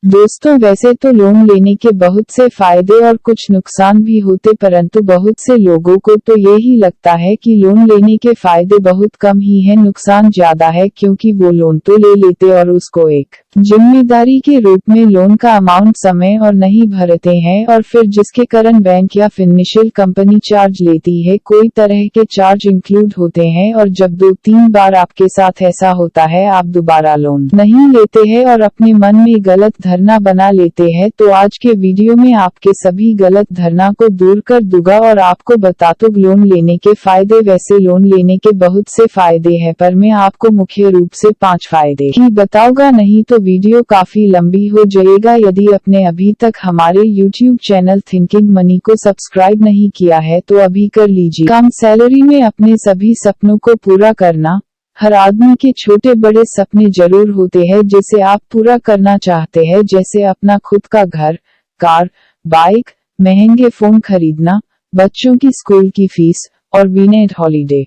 दोस्तों, वैसे तो लोन लेने के बहुत से फायदे और कुछ नुकसान भी होते, परंतु बहुत से लोगों को तो यही लगता है कि लोन लेने के फायदे बहुत कम ही हैं, नुकसान ज्यादा है, क्योंकि वो लोन तो ले लेते और उसको एक जिम्मेदारी के रूप में लोन का अमाउंट समय और नहीं भरते हैं, और फिर जिसके कारण बैंक या फाइनेंशियल कंपनी चार्ज लेती है। कोई तरह के चार्ज इंक्लूड होते हैं, और जब 2-3 बार आपके साथ ऐसा होता है, आप दोबारा लोन नहीं लेते हैं और अपने मन में गलत धारणा बना लेते हैं। तो आज के वीडियो में आपके सभी गलत धारणा को दूर कर दूंगा और आपको बता दूं लोन लेने के फायदे। वैसे लोन लेने के बहुत से फायदे हैं, पर मैं आपको मुख्य रूप से 5 फायदे ही बताऊंगा, नहीं तो वीडियो काफी लंबी हो जाएगा। यदि आपने अभी तक हमारे YouTube चैनल थिंकिंग मनी को सब्सक्राइब नहीं किया है तो अभी कर लीजिए। कम सैलरी में अपने सभी सपनों को पूरा करना। हर आदमी के छोटे बड़े सपने जरूर होते हैं जिसे आप पूरा करना चाहते हैं, जैसे अपना खुद का घर, कार, बाइक, महंगे फोन खरीदना, बच्चों की स्कूल की फीस और वीकेंड हॉलीडे,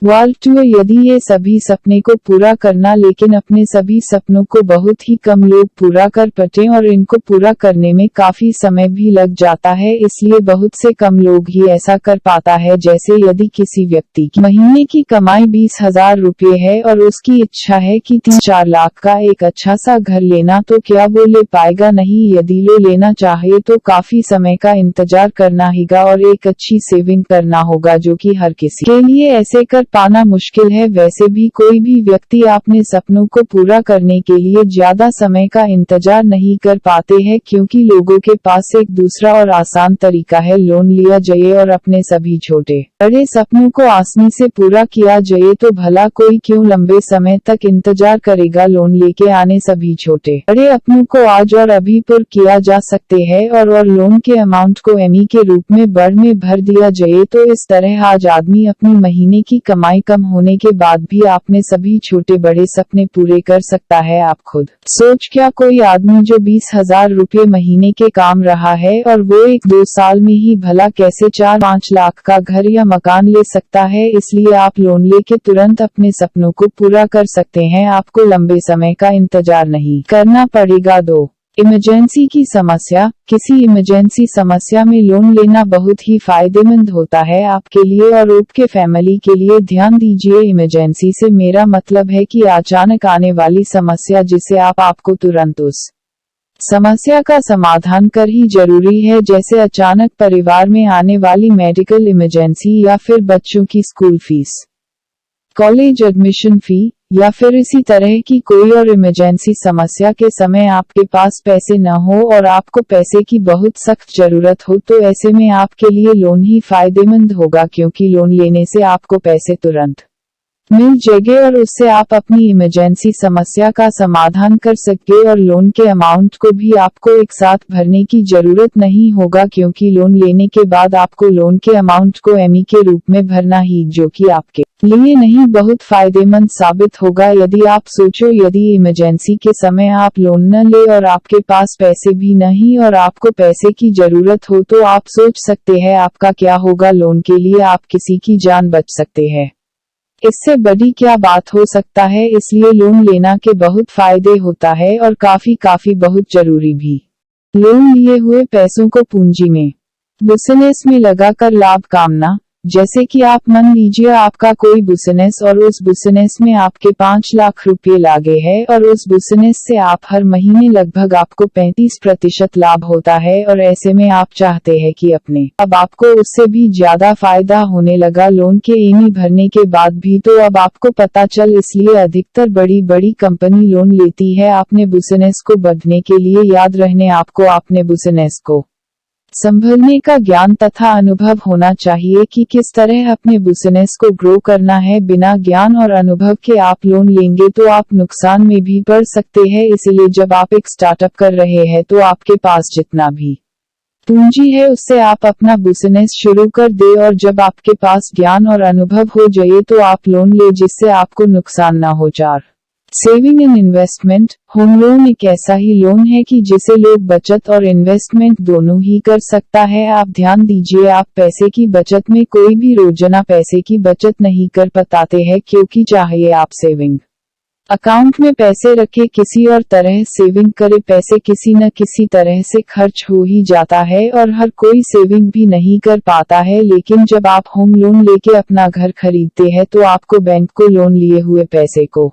वर्ल्ड टूर। यदि ये सभी सपने को पूरा करना, लेकिन अपने सभी सपनों को बहुत ही कम लोग पूरा कर पाते और इनको पूरा करने में काफी समय भी लग जाता है, इसलिए बहुत से कम लोग ही ऐसा कर पाता है। जैसे यदि किसी व्यक्ति की महीने की कमाई 20,000 रुपये है और उसकी इच्छा है कि 3-4 लाख का एक अच्छा सा घर लेना, तो क्या वो ले पाएगा? नहीं। यदि लो लेना चाहे तो काफी समय का इंतजार करना होगा और एक अच्छी सेविंग करना होगा, जो कि हर किसी के लिए ऐसे कर पाना मुश्किल है। वैसे भी कोई भी व्यक्ति अपने सपनों को पूरा करने के लिए ज्यादा समय का इंतजार नहीं कर पाते हैं, क्योंकि लोगों के पास एक दूसरा और आसान तरीका है, लोन लिया जाए और अपने सभी छोटे बड़े सपनों को आसानी से पूरा किया जाए। तो भला कोई क्यों लंबे समय तक इंतजार करेगा? लोन लेके आने सभी छोटे बड़े अपनों को आज और अभी पूरा किया जा सकते हैं, और लोन के अमाउंट को एमई के रूप में बढ़ में भर दिया जाए। तो इस तरह आज आदमी अपनी महीने की कमाई कम होने के बाद भी आपने सभी छोटे बड़े सपने पूरे कर सकता है। आप खुद सोच, क्या कोई आदमी जो 20,000 रुपये महीने के काम रहा है और वो 1-2 साल में ही भला कैसे 4-5 लाख का घर या मकान ले सकता है? इसलिए आप लोन लेके तुरंत अपने सपनों को पूरा कर सकते हैं, आपको लंबे समय का इंतजार नहीं करना पड़ेगा। 2, इमरजेंसी की समस्या। किसी इमरजेंसी समस्या में लोन लेना बहुत ही फायदेमंद होता है आपके लिए और आपके फैमिली के लिए। ध्यान दीजिए, इमरजेंसी से मेरा मतलब है कि अचानक आने वाली समस्या, जिसे आपको तुरंत उस समस्या का समाधान कर ही जरूरी है, जैसे अचानक परिवार में आने वाली मेडिकल इमरजेंसी, या फिर बच्चों की school fees, college admission fee, या फिर इसी तरह की कोई और इमरजेंसी समस्या के समय आपके पास पैसे न हो और आपको पैसे की बहुत सख्त जरूरत हो। तो ऐसे में आपके लिए लोन ही फायदेमंद होगा, क्योंकि लोन लेने से आपको पैसे तुरंत मिल जाएंगे और उससे आप अपनी इमरजेंसी समस्या का समाधान कर सकते, और लोन के अमाउंट को भी आपको एक साथ भरने की जरूरत नहीं होगा, क्योंकि लोन लेने के बाद आपको लोन के अमाउंट को एमई के रूप में भरना ही, जो कि आपके लिए नहीं बहुत फायदेमंद साबित होगा। यदि आप सोचो, यदि इमरजेंसी के समय आप लोन न ले और आपके पास पैसे भी नहीं और आपको पैसे की जरूरत हो, तो आप सोच सकते हैं आपका क्या होगा। लोन के लिए आप किसी की जान बच सकते हैं, इससे बड़ी क्या बात हो सकता है? इसलिए लोन लेना के बहुत फायदे होता है और काफी बहुत जरूरी भी। लोन लिए हुए पैसों को पूंजी में, बिजनेस में लगाकर लाभ कामना। जैसे कि आप मान लीजिए आपका कोई बिजनेस और उस बिजनेस में आपके 5 लाख रुपए लागे हैं और उस बिजनेस से आप हर महीने लगभग आपको 35% लाभ होता है, और ऐसे में आप चाहते हैं कि अब आपको उससे भी ज्यादा फायदा होने लगा लोन के एमई भरने के बाद भी। तो अब आपको पता चल, इसलिए अधिकतर बड़ी कंपनी लोन लेती है अपने बिजनेस को बढ़ने के लिए। याद रहने आपको अपने बिजनेस को संभलने का ज्ञान तथा अनुभव होना चाहिए कि किस तरह अपने बिजनेस को ग्रो करना है। बिना ज्ञान और अनुभव के आप लोन लेंगे तो आप नुकसान में भी पड़ सकते हैं। इसलिए जब आप एक स्टार्टअप कर रहे हैं तो आपके पास जितना भी पूंजी है उससे आप अपना बिजनेस शुरू कर दे, और जब आपके पास ज्ञान और अनुभव हो जाए तो आप लोन ले जिससे आपको नुकसान ना हो। 4, saving and investment. Home loan एक ऐसा ही लोन है कि जिसे लोग बचत और इन्वेस्टमेंट दोनों ही कर सकता है। आप ध्यान दीजिए, आप पैसे की बचत में कोई भी रोजाना पैसे की बचत नहीं कर पाते हैं, क्योंकि चाहे आप सेविंग अकाउंट में पैसे रखे, किसी और तरह सेविंग करे, पैसे किसी न किसी तरह से खर्च हो ही जाता है और हर कोई सेविंग भी नहीं कर पाता है। लेकिन जब आप होम लोन लेके अपना घर खरीदते हैं तो आपको बैंक को लोन लिए हुए पैसे को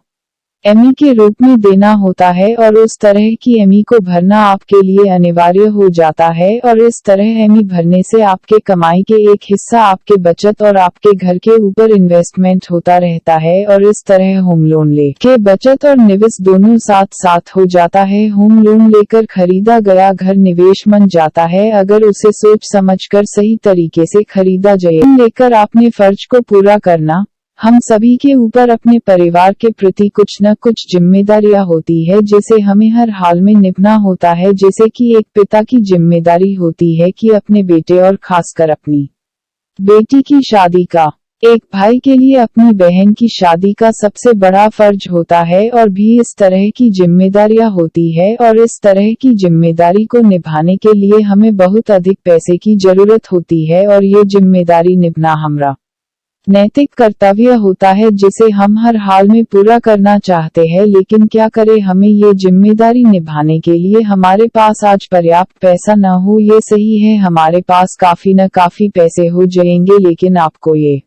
एमई के रूप में देना होता है और उस तरह की एमई को भरना आपके लिए अनिवार्य हो जाता है। और इस तरह एमई भरने से आपके कमाई के एक हिस्सा आपके बचत और आपके घर के ऊपर इन्वेस्टमेंट होता रहता है और इस तरह होम लोन ले के बचत और निवेश दोनों साथ साथ हो जाता है। होम लोन लेकर खरीदा गया घर निवेश बन जाता है अगर उसे सोच समझकर सही तरीके से खरीदा जाए। लेकर आपने फर्ज को पूरा करना। हम सभी के ऊपर अपने परिवार के प्रति कुछ न कुछ जिम्मेदारियां होती है जिसे हमें हर हाल में निभाना होता है। जैसे कि एक पिता की जिम्मेदारी होती है कि अपने बेटे और खासकर अपनी बेटी की शादी का, एक भाई के लिए अपनी बहन की शादी का सबसे बड़ा फर्ज होता है और भी इस तरह की जिम्मेदारियां होती है। और इस तरह की जिम्मेदारी को निभाने के लिए हमें बहुत अधिक पैसे की जरूरत होती है और ये जिम्मेदारी निभाना हमारा नैतिक कर्तव्य होता है जिसे हम हर हाल में पूरा करना चाहते हैं। लेकिन क्या करें, हमें ये जिम्मेदारी निभाने के लिए हमारे पास आज पर्याप्त पैसा न हो। ये सही है, हमारे पास काफी न काफी पैसे हो जाएंगे लेकिन आपको ये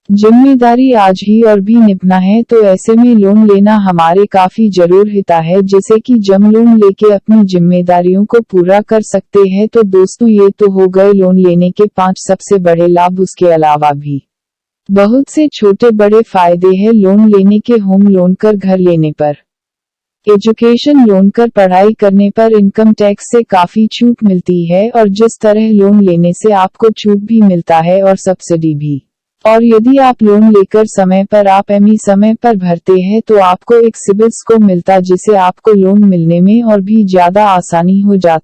जिम्मेदारी आज ही और भी निभाना है तो ऐसे में लोन लेना हमारे काफी जरूर होता है। जैसे कि जब लोन लेके अपनी जिम्मेदारियों को पूरा कर सकते हैं। तो दोस्तों ये तो हो गए लोन लेने के 5 सबसे बड़े लाभ। उसके अलावा भी बहुत से छोटे बड़े फायदे हैं लोन लेने के। होम लोन कर घर लेने पर, एजुकेशन लोन कर पढ़ाई करने पर इनकम टैक्स से काफी छूट मिलती है और जिस तरह लोन लेने से आपको छूट भी मिलता है और सब्सिडी भी। और यदि आप लोन लेकर समय पर आप एमई समय पर भरते हैं तो आपको एक सिबिल स्कोर मिलता जिससे आपको लोन मिलने में और भी ज्यादा आसानी हो जाती